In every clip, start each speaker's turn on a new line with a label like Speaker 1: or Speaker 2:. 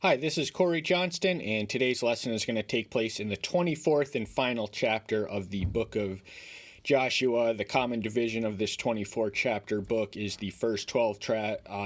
Speaker 1: Hi, this is Corey Johnston, and today's lesson is going to take place in the 24th and final chapter of the book of Joshua. The common division of this 24-chapter book is the first 12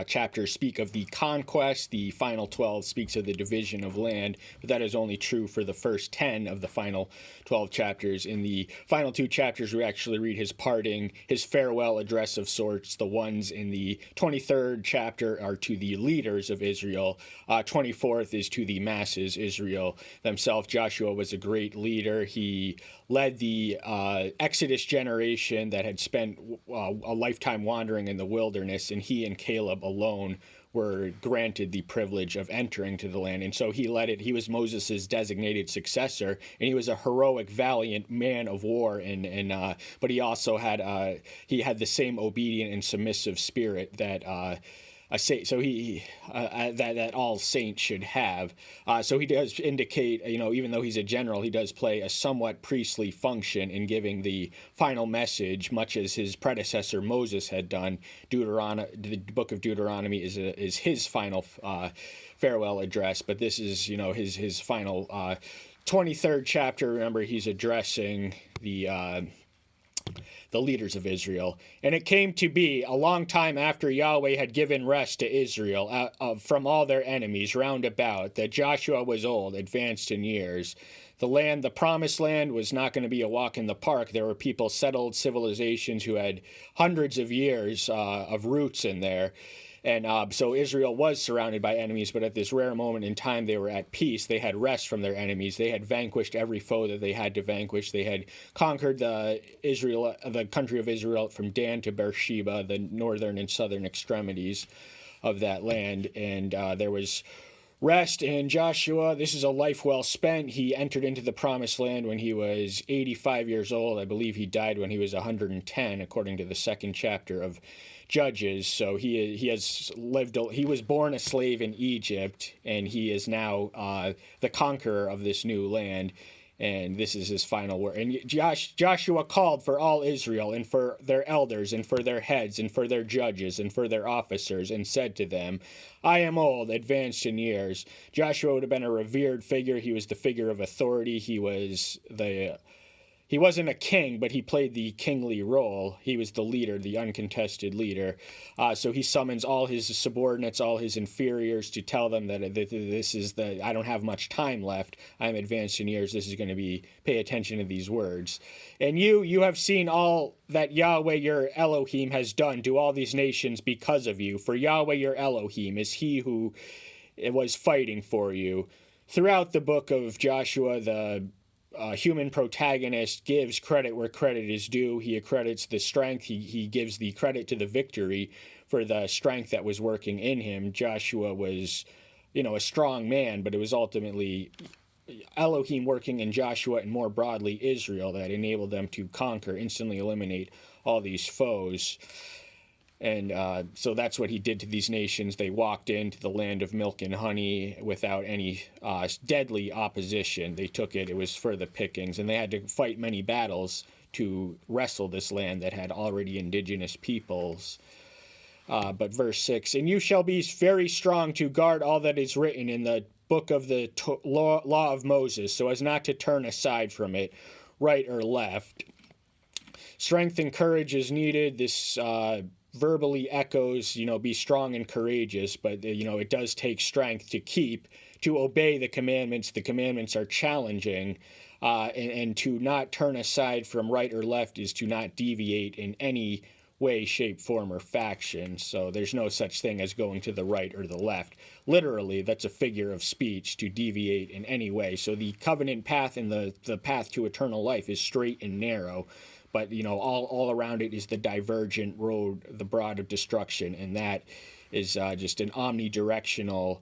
Speaker 1: chapters speak of the conquest, the final 12 speaks of the division of land, but that is only true for the first 10 of the final 12 chapters. In the final two chapters, we actually read his parting, his farewell address of sorts. The ones in the 23rd chapter are to the leaders of Israel. 24th is to the masses, Israel themselves. Joshua was a great leader. He led the Exodus generation that had spent a lifetime wandering in the wilderness, and he and Caleb alone were granted the privilege of entering to the land. And so he led it. He was Moses' designated successor, and he was a heroic, valiant man of war. But he also had the same obedient and submissive spirit that that all saints should have. So he does indicate, even though he's a general, he does play a somewhat priestly function in giving the final message, much as his predecessor Moses had done. The book of Deuteronomy is his final farewell address, but this is his final 23rd chapter. Remember, he's addressing the leaders of Israel. And it came to be a long time after Yahweh had given rest to Israel from all their enemies round about, that Joshua was old, advanced in years. The promised land, was not going to be a walk in the park. There were people, settled civilizations who had hundreds of years of roots in there. And so Israel was surrounded by enemies, but at this rare moment in time, they were at peace. They had rest from their enemies. They had vanquished every foe that they had to vanquish. They had conquered the country of Israel from Dan to Beersheba, the northern and southern extremities of that land. And there was rest. And Joshua, this is a life well spent. He entered into the promised land when he was 85 years old. I believe he died when he was 110, according to the second chapter of Judges. So he was born a slave in Egypt, and he is now the conqueror of this new land. And this is his final word. And Joshua called for all Israel, and for their elders, and for their heads, and for their judges, and for their officers, and said to them, I am old, advanced in years. Joshua would have been a revered figure. He was the figure of authority. He wasn't a king, but he played the kingly role. He was the leader, the uncontested leader. So he summons all his subordinates, all his inferiors, to tell them that I don't have much time left. I'm advanced in years. This is going to be, pay attention to these words. And you have seen all that Yahweh your Elohim has done to all these nations because of you. For Yahweh your Elohim is he who was fighting for you. Throughout the book of Joshua, the human protagonist gives credit where credit is due. He accredits the strength. He gives the credit to the victory for the strength that was working in him. Joshua was, a strong man, but it was ultimately Elohim working in Joshua and more broadly Israel that enabled them to conquer, instantly eliminate all these foes. And so that's what he did to these nations. They walked into the land of milk and honey without any deadly opposition. They took it. It was for the pickings. And they had to fight many battles to wrestle this land that had already indigenous peoples. But verse 6, and you shall be very strong to guard all that is written in the book of the law of Moses, so as not to turn aside from it, right or left. Strength and courage is needed. This verbally echoes, be strong and courageous, but, it does take strength to obey the commandments. The commandments are challenging, and to not turn aside from right or left is to not deviate in any way, shape, form, or faction. So there's no such thing as going to the right or the left. Literally, that's a figure of speech, to deviate in any way. So the covenant path and the path to eternal life is straight and narrow. But, all around it is the divergent road, the broad of destruction, and that is just an omnidirectional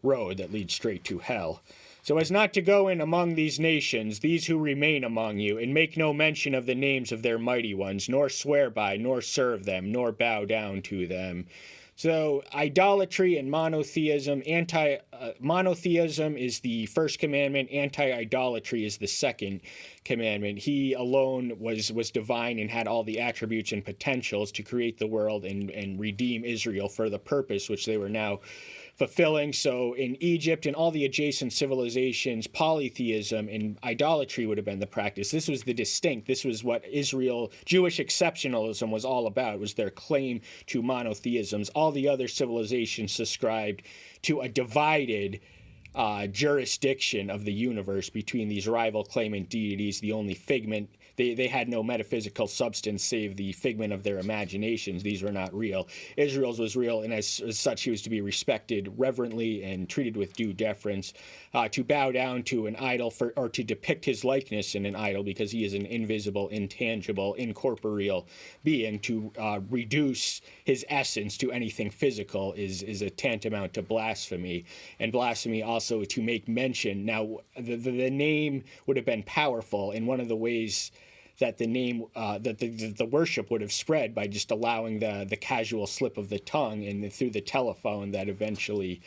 Speaker 1: road that leads straight to hell. So as not to go in among these nations, these who remain among you, and make no mention of the names of their mighty ones, nor swear by, nor serve them, nor bow down to them. So idolatry and monotheism, monotheism is the first commandment, anti-idolatry is the second commandment. He alone was divine and had all the attributes and potentials to create the world and redeem Israel for the purpose which they were now fulfilling. So in Egypt and all the adjacent civilizations, polytheism and idolatry would have been the practice. This was this was what Jewish exceptionalism was all about, was their claim to monotheisms. All the other civilizations subscribed to a divided jurisdiction of the universe between these rival claimant deities, the only figment. They had no metaphysical substance save the figment of their imaginations. These were not real. Israel's was real, and as such, he was to be respected reverently and treated with due deference. To bow down to an idol or to depict his likeness in an idol, because he is an invisible, intangible, incorporeal being, to reduce his essence to anything physical is a tantamount to blasphemy. And blasphemy also to make mention. Now, the name would have been powerful, and one of the ways that the name, that the worship would have spread by just allowing the casual slip of the tongue and through the telephone that eventually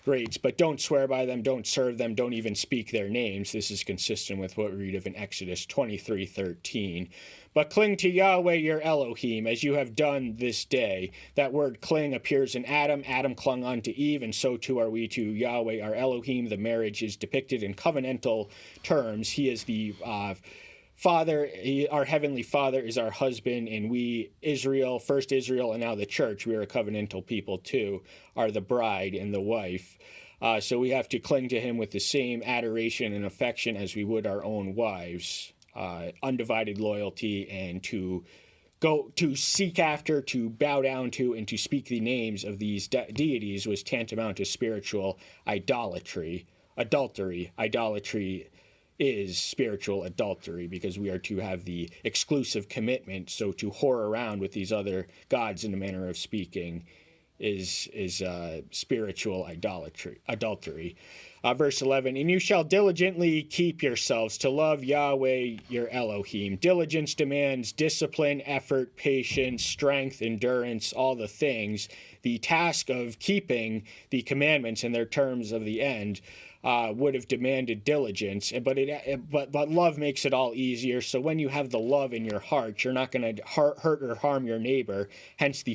Speaker 1: rates. But don't swear by them, don't serve them, don't even speak their names. This is consistent with what we read of in Exodus 23:13. But cling to Yahweh your Elohim, as you have done this day. That word cling appears in Adam. Adam clung unto Eve, and so too are we to Yahweh our Elohim. The marriage is depicted in covenantal terms. He is the Father, our Heavenly Father is our husband, and we, Israel, first Israel, and now the church, we are a covenantal people too, are the bride and the wife. So we have to cling to him with the same adoration and affection as we would our own wives. Undivided loyalty, and to go to seek after, to bow down to, and to speak the names of these deities was tantamount to spiritual idolatry. Idolatry is spiritual adultery, because we are to have the exclusive commitment. So to whore around with these other gods, in a manner of speaking, is spiritual adultery. Verse 11, and you shall diligently keep yourselves to love Yahweh your Elohim. Diligence demands discipline, effort, patience, strength, endurance, all the things. The task of keeping the commandments in their terms of the end would have demanded diligence, but love makes it all easier. So when you have the love in your heart, you're not going to hurt or harm your neighbor. Hence the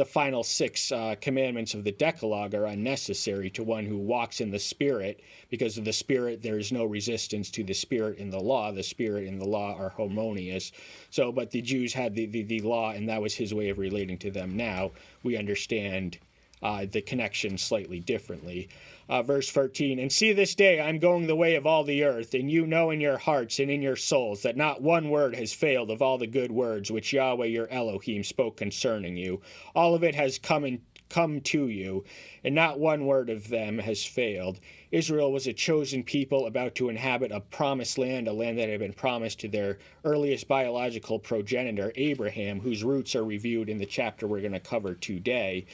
Speaker 1: final 6 commandments of the Decalogue are unnecessary to one who walks in the Spirit. Because of the Spirit, there is no resistance to the Spirit in the law. The Spirit and the law are harmonious. So, but the Jews had the law, and that was his way of relating to them. Now we understand the connection slightly differently. Verse 13, and see this day I'm going the way of all the earth, and you know in your hearts and in your souls that not one word has failed of all the good words which Yahweh your Elohim spoke concerning you. All of it has come to you, and not one word of them has failed. Israel was a chosen people about to inhabit a promised land, a land that had been promised to their earliest biological progenitor, Abraham, whose roots are reviewed in the chapter we're going to cover today.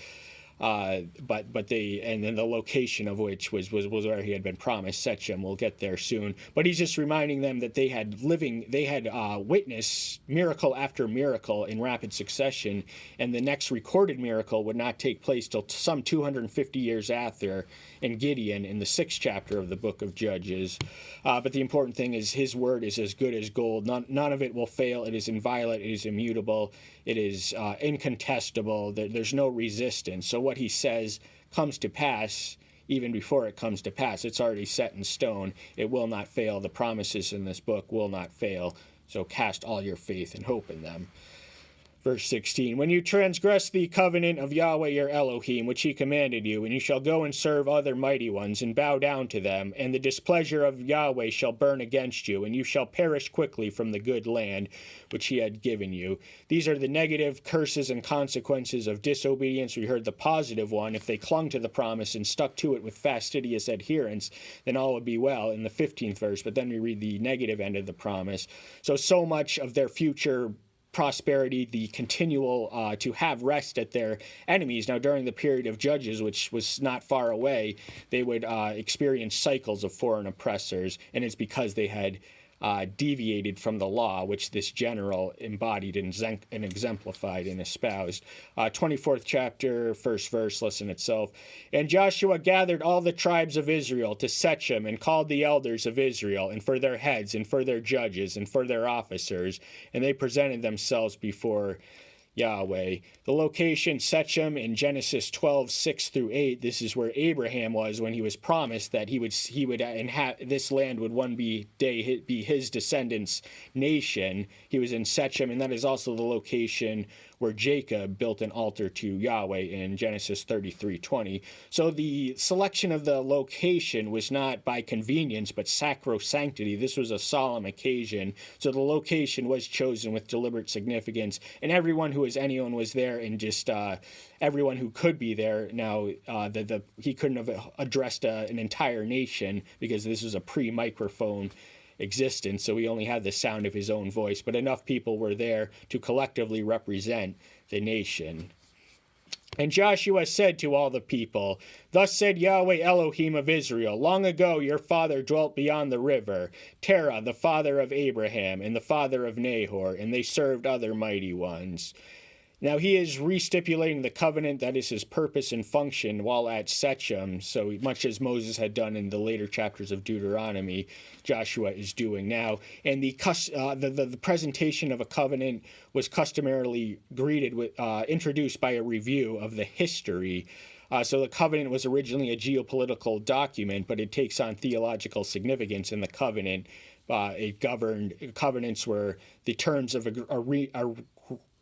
Speaker 1: But then the location of which was where he had been promised, Shechem. We'll get there soon. But he's just reminding them that they had witnessed miracle after miracle in rapid succession, and the next recorded miracle would not take place till some 250 years after, in Gideon, in the 6th chapter of the book of Judges. But the important thing is his word is as good as gold. None of it will fail. It is inviolate. It is immutable. It is incontestable. There's no resistance. So what he says comes to pass even before it comes to pass. It's already set in stone. It will not fail. The promises in this book will not fail. So cast all your faith and hope in them. Verse 16, when you transgress the covenant of Yahweh your Elohim, which he commanded you, and you shall go and serve other mighty ones, and bow down to them, and the displeasure of Yahweh shall burn against you, and you shall perish quickly from the good land which he had given you. These are the negative curses and consequences of disobedience. We heard the positive one. If they clung to the promise and stuck to it with fastidious adherence, then all would be well in the 15th verse. But then we read the negative end of the promise. So much of their future prosperity, the continual to have rest at their enemies. Now, during the period of Judges, which was not far away, they would experience cycles of foreign oppressors, and it's because they had deviated from the law, which this general embodied and exemplified and espoused. 24th chapter, first verse, listen itself. And Joshua gathered all the tribes of Israel to Shechem, and called the elders of Israel, and for their heads, and for their judges, and for their officers, and they presented themselves before Yahweh. The location, Shechem, in Genesis 12:6-8. This is where Abraham was when he was promised that he would inhabit this land would one day be his descendants' nation. He was in Shechem, and that is also the location where Jacob built an altar to Yahweh in Genesis 33:20. So the selection of the location was not by convenience, but sacrosanctity. This was a solemn occasion. So the location was chosen with deliberate significance, and anyone was there, and just everyone who could be there. Now, he couldn't have addressed an entire nation because this was a pre-microphone existence, so he only had the sound of his own voice, but enough people were there to collectively represent the nation. And Joshua said to all the people, "Thus said Yahweh Elohim of Israel, long ago your father dwelt beyond the river, Terah, the father of Abraham, and the father of Nahor, and they served other mighty ones." Now he is restipulating the covenant, that is his purpose and function, while at Shechem. So much as Moses had done in the later chapters of Deuteronomy, Joshua is doing now. And the presentation of a covenant was customarily introduced by a review of the history. So the covenant was originally a geopolitical document, but it takes on theological significance in the covenant. Covenants were the terms of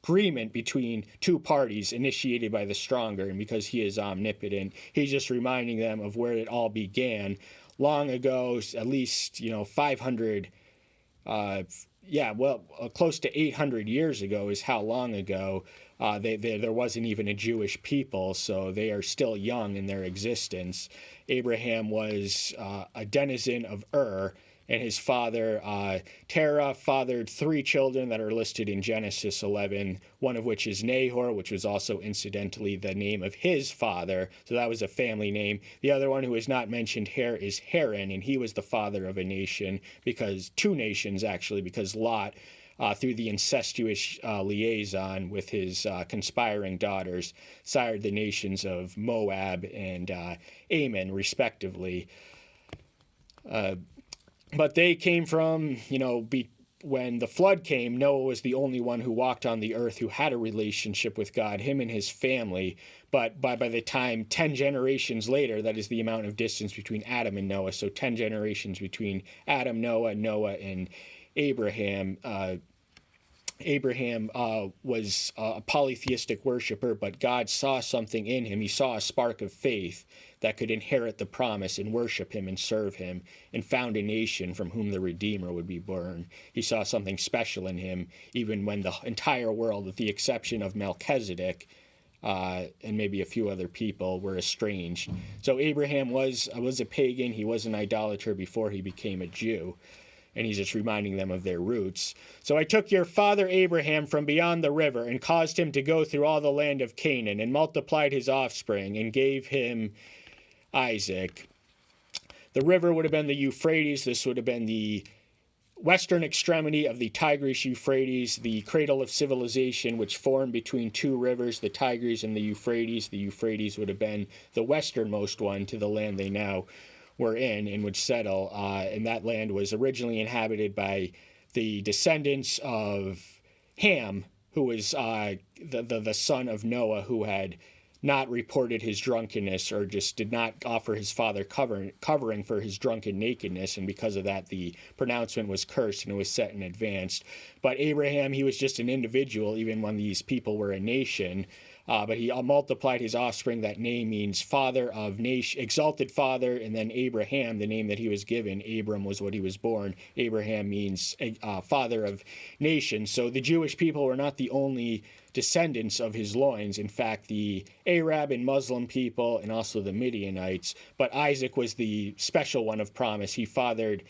Speaker 1: agreement between two parties initiated by the stronger, and because he is omnipotent, he's just reminding them of where it all began long ago, at least 500 close to 800 years ago is how long ago. There wasn't even a Jewish people, so they are still young in their existence. Abraham was a denizen of Ur, and his father, Terah, fathered 3 children that are listed in Genesis 11, one of which is Nahor, which was also incidentally the name of his father. So that was a family name. The other one who is not mentioned here is Haran, and he was the father of a nation, two nations actually, because Lot, through the incestuous liaison with his conspiring daughters, sired the nations of Moab and Ammon, respectively. But they came from, when the flood came, Noah was the only one who walked on the earth who had a relationship with God, him and his family. But by the time 10 generations later, that is the amount of distance between Adam and Noah, so 10 generations between Adam, Noah, and Abraham. Abraham was a polytheistic worshiper, but God saw something in him. He saw a spark of faith that could inherit the promise and worship him and serve him, and found a nation from whom the Redeemer would be born. He saw something special in him, even when the entire world, with the exception of Melchizedek and maybe a few other people, were estranged. So Abraham was a pagan. He was an idolater before he became a Jew. And he's just reminding them of their roots. "So I took your father Abraham from beyond the river and caused him to go through all the land of Canaan, and multiplied his offspring and gave him Isaac." The river would have been the Euphrates. This would have been the western extremity of the Tigris-Euphrates, the cradle of civilization, which formed between 2 rivers, the Tigris and the Euphrates. The Euphrates would have been the westernmost one to the land they now were in and would settle, and that land was originally inhabited by the descendants of Ham, who was the son of Noah, who had not reported his drunkenness, or just did not offer his father covering for his drunken nakedness, and because of that the pronouncement was cursed and it was set in advance. But Abraham, he was just an individual even when these people were a nation. But he multiplied his offspring. That name means father of nation, exalted father. And then Abraham, the name that he was given, Abram was what he was born. Abraham means father of nations. So the Jewish people were not the only descendants of his loins. In fact, the Arab and Muslim people, and also the Midianites. But Isaac was the special one of promise. He fathered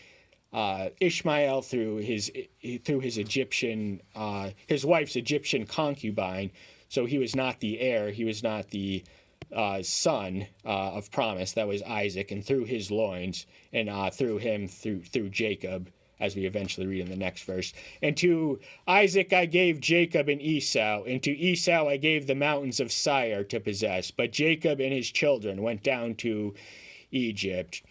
Speaker 1: Ishmael through his Egyptian, his wife's Egyptian concubine. So he was not the heir. He was not the son of promise. That was Isaac, and through his loins, and through him, through Jacob, as we eventually read in the next verse. "And to Isaac I gave Jacob and Esau, and to Esau I gave the mountains of Seir to possess. But Jacob and his children went down to Egypt."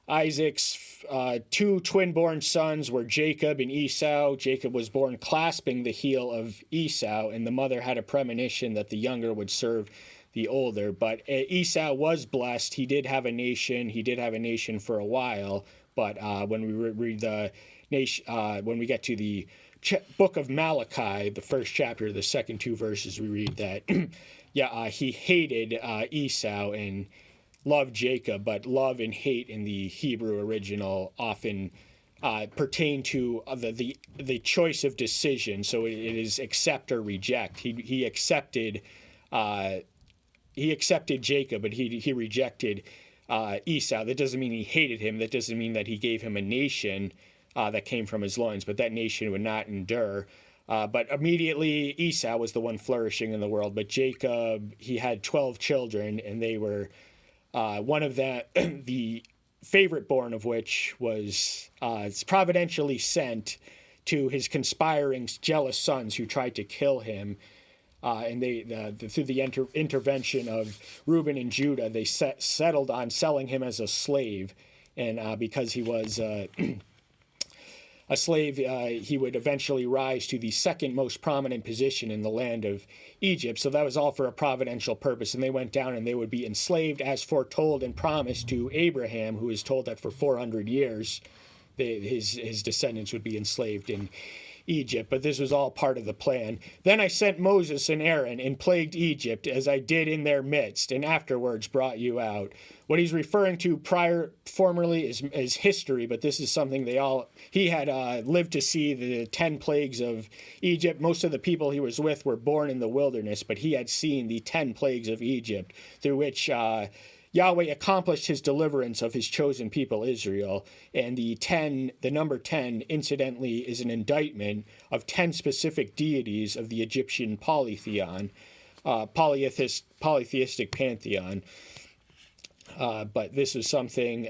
Speaker 1: Isaac's two twin-born sons were Jacob and Esau. Jacob was born clasping the heel of Esau, and the mother had a premonition that the younger would serve the older. But Esau was blessed. He did have a nation. He did have a nation for a while. But when we read the nation, when we get to the book of Malachi, the first chapter, the second two verses, we read that he hated Esau and loved Jacob, but love and hate in the Hebrew original often pertain to the choice of decision. So it is accept or reject. He accepted Jacob, but he rejected Esau. That doesn't mean he hated him. That doesn't mean that he gave him a nation that came from his loins, but that nation would not endure. But immediately Esau was the one flourishing in the world. But Jacob, he had 12 children, and they were one of the favorite born of which was providentially sent to his conspiring, jealous sons who tried to kill him. And they, through the intervention of Reuben and Judah, they settled on selling him as a slave. And because he was a slave, he would eventually rise to the second most prominent position in the land of Egypt. So that was all for a providential purpose. And they went down and they would be enslaved as foretold and promised to Abraham, who is told that for 400 years his descendants would be enslaved in Egypt. But this was all part of the plan. Then I sent Moses and Aaron and plagued Egypt as I did in their midst, and afterwards brought you out. What he's referring to formerly is history, but this is something he had lived to see the 10 plagues of Egypt. Most of the people he was with were born in the wilderness, but he had seen the 10 plagues of Egypt, through which Yahweh accomplished his deliverance of his chosen people, Israel. And the number 10, incidentally, is an indictment of 10 specific deities of the Egyptian polytheistic pantheon. But this was something,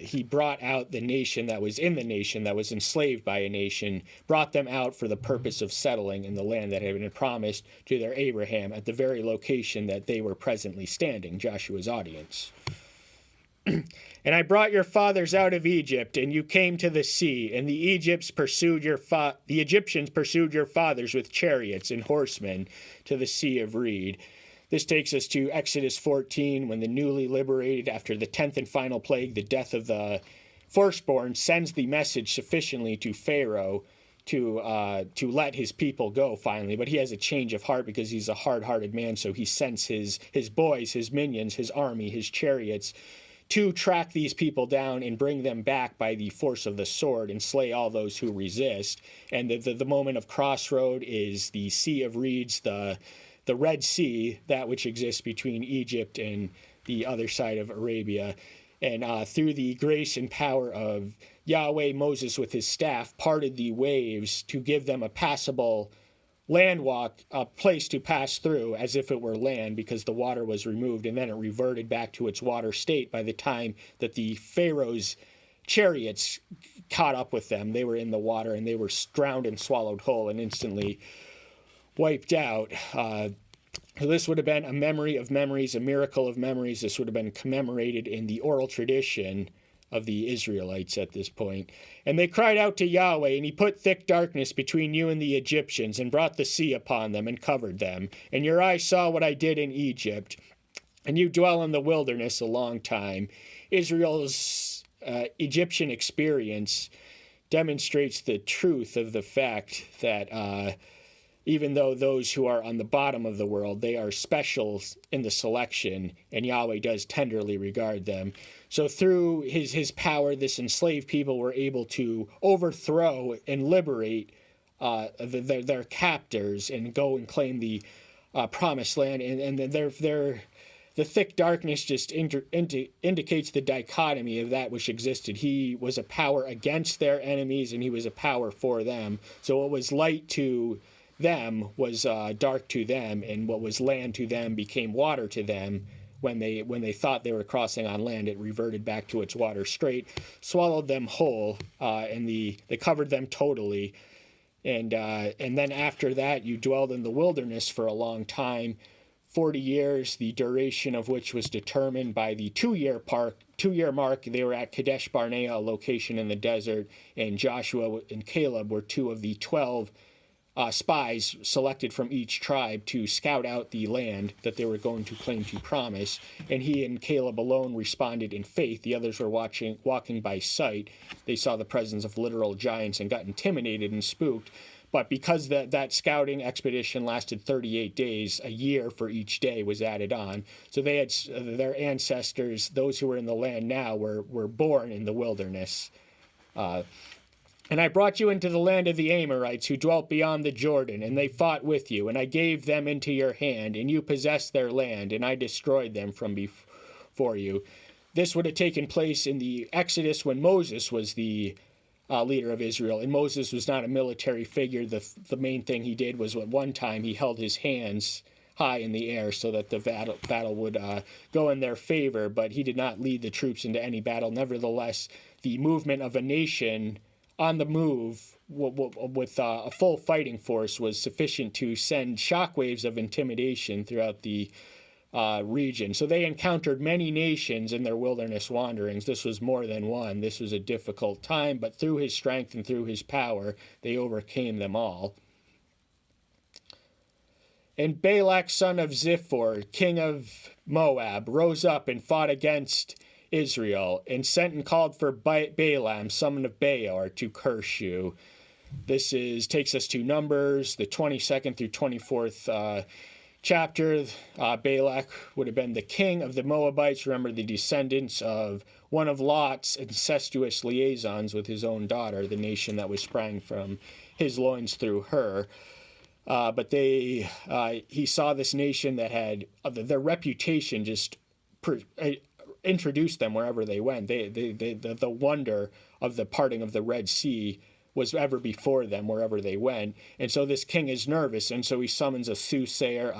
Speaker 1: he brought out the nation that was in the nation, that was enslaved by a nation, brought them out for the purpose of settling in the land that had been promised to their Abraham at the very location that they were presently standing, Joshua's audience. And I brought your fathers out of Egypt, and you came to the sea, and the Egyptians pursued your fathers with chariots and horsemen to the Sea of Reed. This takes us to Exodus 14, when the newly liberated, after the 10th and final plague, the death of the firstborn, sends the message sufficiently to Pharaoh to let his people go finally. But he has a change of heart because he's a hard-hearted man, so he sends his boys, his minions, his army, his chariots to track these people down and bring them back by the force of the sword and slay all those who resist. And the moment of crossroad is the Sea of Reeds, the Red Sea, that which exists between Egypt and the other side of Arabia. And through the grace and power of Yahweh, Moses with his staff parted the waves to give them a passable landwalk, a place to pass through as if it were land, because the water was removed, and then it reverted back to its water state by the time that the Pharaoh's chariots caught up with them. They were in the water and they were drowned and swallowed whole and instantly wiped out. This would have been a memory of memories, a miracle of memories. This would have been commemorated in the oral tradition of the Israelites at this point. And they cried out to Yahweh, and he put thick darkness between you and the Egyptians, and brought the sea upon them, and covered them. And your eyes saw what I did in Egypt, and you dwell in the wilderness a long time. Israel's Egyptian experience demonstrates the truth of the fact that even though those who are on the bottom of the world, they are special in the selection, and Yahweh does tenderly regard them. So through his power, this enslaved people were able to overthrow and liberate their captors and go and claim the promised land. And the thick darkness just indicates the dichotomy of that which existed. He was a power against their enemies, and he was a power for them. So what was light to them was dark to them, and what was land to them became water to them. When they thought they were crossing on land, it reverted back to its water straight, swallowed them whole, and they covered them totally. And then after that, you dwelled in the wilderness for a long time, 40 years, the duration of which was determined by the two-year mark. They were at Kadesh Barnea, a location in the desert, and Joshua and Caleb were two of the 12 spies selected from each tribe to scout out the land that they were going to claim to promise. And he and Caleb alone responded in faith. The others were walking by sight. They saw the presence of literal giants and got intimidated and spooked. But because that scouting expedition lasted 38 days, a year for each day was added on. So they had their ancestors, those who were in the land now, were born in the wilderness. And I brought you into the land of the Amorites, who dwelt beyond the Jordan, and they fought with you, and I gave them into your hand, and you possessed their land, and I destroyed them from before you. This would have taken place in the Exodus when Moses was the leader of Israel, and Moses was not a military figure. The main thing he did was at one time he held his hands high in the air so that the battle would go in their favor, but he did not lead the troops into any battle. Nevertheless, the movement of a nation on the move with a full fighting force was sufficient to send shockwaves of intimidation throughout the region. So they encountered many nations in their wilderness wanderings. This was more than one. This was a difficult time, but through his strength and through his power, they overcame them all. And Balak, son of Ziphor, king of Moab, rose up and fought against Israel, and sent and called for Balaam, son of Beor, to curse you. This takes us to Numbers, the 22nd through 24th chapter. Balak would have been the king of the Moabites. Remember, the descendants of one of Lot's incestuous liaisons with his own daughter, the nation that was sprang from his loins through her. But he saw this nation that had their reputation just introduced them wherever they went. The wonder of the parting of the Red Sea was ever before them wherever they went. And so this king is nervous, and so he summons a soothsayer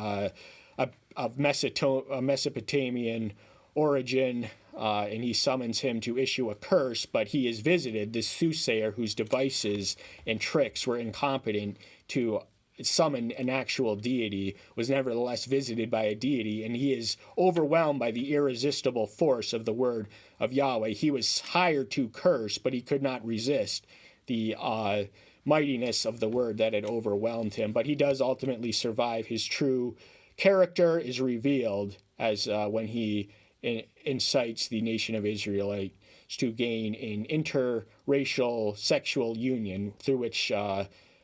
Speaker 1: of Mesopotamian origin, and he summons him to issue a curse, but he is visited. This soothsayer, whose devices and tricks were incompetent to summon an actual deity, was nevertheless visited by a deity, and he is overwhelmed by the irresistible force of the word of Yahweh. He was hired to curse, but he could not resist the mightiness of the word that had overwhelmed him. But he does ultimately survive. His true character is revealed as when he incites the nation of Israelites to gain an interracial sexual union through which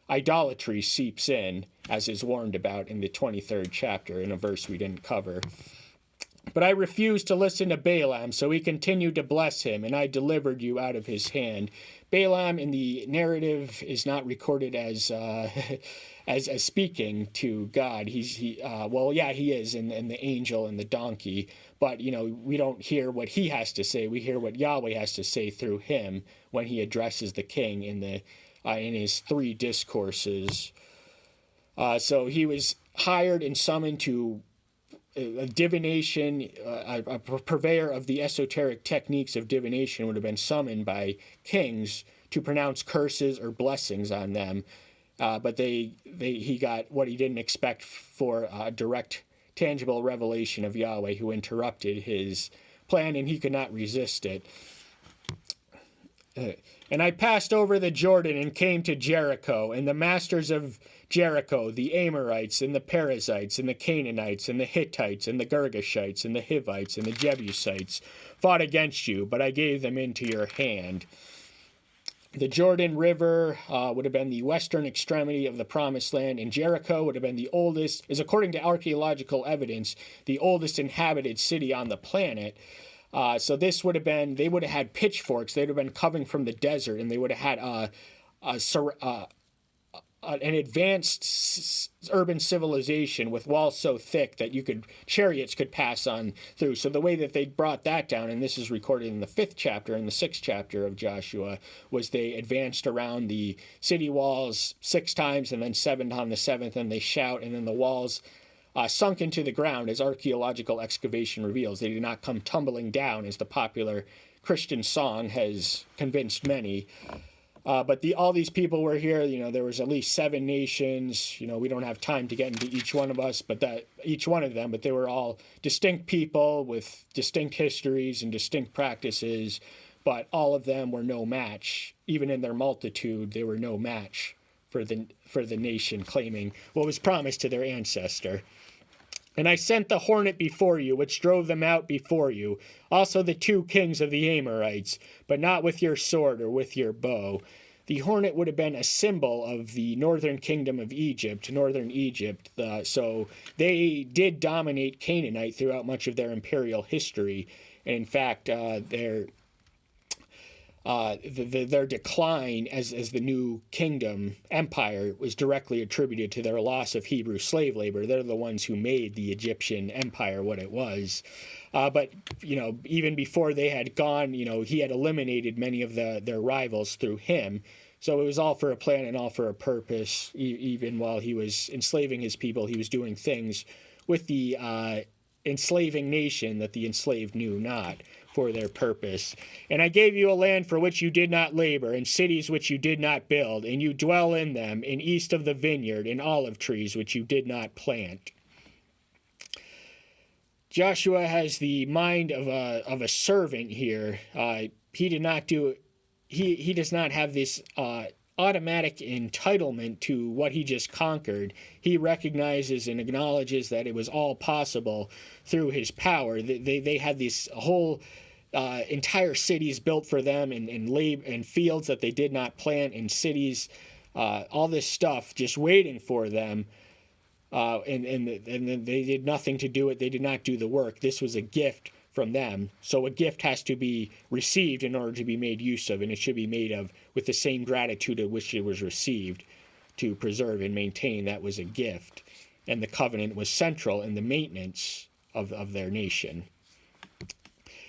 Speaker 1: idolatry seeps in, as is warned about in the 23rd chapter, in a verse we didn't cover. But I refused to listen to Balaam, so he continued to bless him, and I delivered you out of his hand. Balaam in the narrative is not recorded as as speaking to God. He is in the angel and the donkey, but we don't hear what he has to say. We hear what Yahweh has to say through him when he addresses the king in his three discourses. So he was hired and summoned to a divination, a purveyor of the esoteric techniques of divination would have been summoned by kings to pronounce curses or blessings on them. But he got what he didn't expect for a direct, tangible revelation of Yahweh, who interrupted his plan, and he could not resist it. And I passed over the Jordan and came to Jericho, and the masters of Jericho, the Amorites, and the Perizzites, and the Canaanites, and the Hittites, and the Girgashites, and the Hivites, and the Jebusites fought against you, but I gave them into your hand. The Jordan River would have been the western extremity of the Promised Land, and Jericho would have been the oldest, is according to archaeological evidence, the oldest inhabited city on the planet. So this would have been, they would have had pitchforks. They would have been coming from the desert, and they would have had an advanced urban civilization with walls so thick that chariots could pass on through. So the way that they brought that down, and this is recorded in the 5th chapter and the 6th chapter of Joshua, was they advanced around the city walls 6 times and then 7 on the 7th, and they shout, and then the walls sunk into the ground, as archaeological excavation reveals. They did not come tumbling down, as the popular Christian song has convinced many. But all these people were here. There was at least 7 nations. We don't have time to get into each one of us, each one of them. But they were all distinct people with distinct histories and distinct practices. But all of them were no match, even in their multitude. They were no match for the nation claiming what was promised to their ancestor. And I sent the hornet before you, which drove them out before you, also the 2 kings of the Amorites, but not with your sword or with your bow. The hornet would have been a symbol of the northern kingdom of Egypt, northern Egypt. So they did dominate Canaanite throughout much of their imperial history. And in fact, their decline as the new kingdom empire was directly attributed to their loss of Hebrew slave labor. They're the ones who made the Egyptian empire what it was. But even before they had gone, he had eliminated many of their rivals through him. So it was all for a plan and all for a purpose. Even while he was enslaving his people, he was doing things with the enslaving nation that the enslaved knew not, for their purpose. And I gave you a land for which you did not labor, and cities which you did not build, and you dwell in them, in east of the vineyard, and olive trees which you did not plant. Joshua has the mind of a servant here. He did not do. He does not have this automatic entitlement to what he just conquered. He recognizes and acknowledges that it was all possible through his power. They had this whole entire cities built for them, and fields that they did not plant, and cities, all this stuff just waiting for them. And they did nothing to do it. They did not do the work. This was a gift from them. So a gift has to be received in order to be made use of, and it should be made of with the same gratitude at which it was received. To preserve and maintain, that was a gift. And the covenant was central in the maintenance of their nation.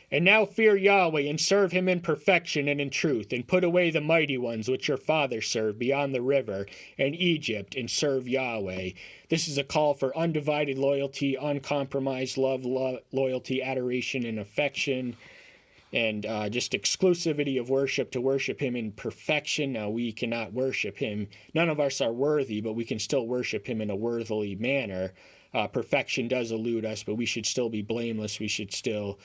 Speaker 1: And now fear Yahweh, and serve him in perfection and in truth, and put away the mighty ones which your fathers served beyond the river and Egypt, and serve Yahweh. This is a call for undivided loyalty, uncompromised love, loyalty, adoration, and affection, and just exclusivity of worship, to worship him in perfection. Now, we cannot worship him. None of us are worthy, but we can still worship him in a worthily manner. Perfection does elude us, but we should still be blameless. We should still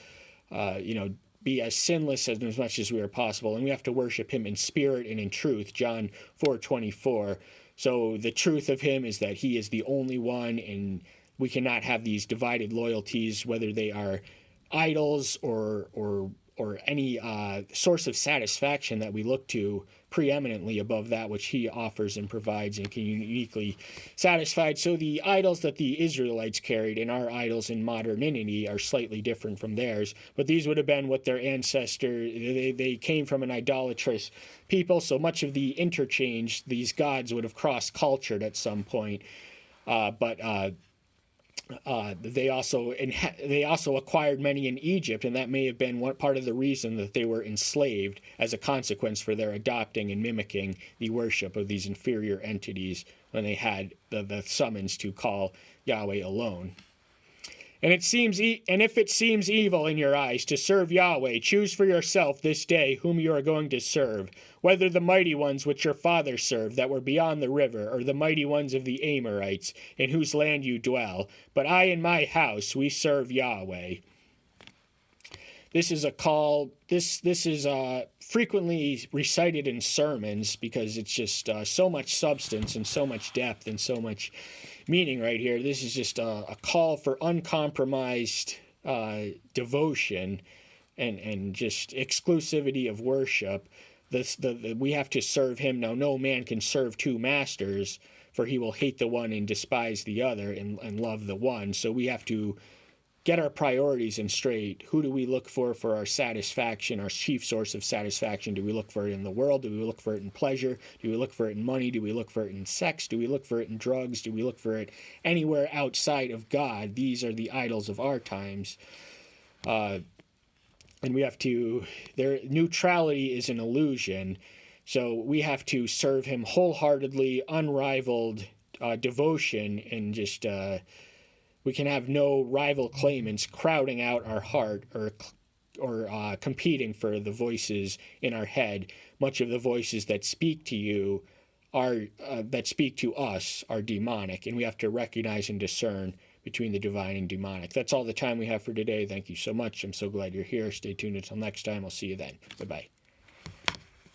Speaker 1: be as sinless as much as we are possible. And we have to worship him in spirit and in truth, John 4:24. So the truth of him is that he is the only one, and we cannot have these divided loyalties, whether they are idols or any source of satisfaction that we look to preeminently above that which he offers and provides and can uniquely satisfy. So the idols that the Israelites carried and our idols in modernity are slightly different from theirs, but these would have been what their ancestors, they came from an idolatrous people, so much of the interchange, these gods would have cross-cultured at some point, but they also acquired many in Egypt, and that may have been one part of the reason that they were enslaved as a consequence for their adopting and mimicking the worship of these inferior entities when they had the summons to call Yahweh alone. And if it seems evil in your eyes to serve Yahweh, choose for yourself this day whom you are going to serve, whether the mighty ones which your fathers served that were beyond the river, or the mighty ones of the Amorites, in whose land you dwell. But I and my house, we serve Yahweh. This is a call. This is frequently recited in sermons because it's just so much substance and so much depth and so much meaning right here. This is just a call for uncompromised devotion and just exclusivity of worship. We have to serve him. Now, no man can serve 2 masters, for he will hate the one and despise the other and love the one. So we have to get our priorities in straight. Who do we look for our satisfaction, our chief source of satisfaction? Do we look for it in the world? Do we look for it in pleasure? Do we look for it in money? Do we look for it in sex? Do we look for it in drugs? Do we look for it anywhere outside of God? These are the idols of our times. And we have to, their neutrality is an illusion. So we have to serve him wholeheartedly, unrivaled devotion, and just we can have no rival claimants crowding out our heart or competing for the voices in our head. Much of the voices that speak to you that speak to us are demonic, and we have to recognize and discern between the divine and demonic. That's all the time we have for today. Thank you so much. I'm so glad you're here. Stay tuned until next time. I'll see you then. Bye-bye.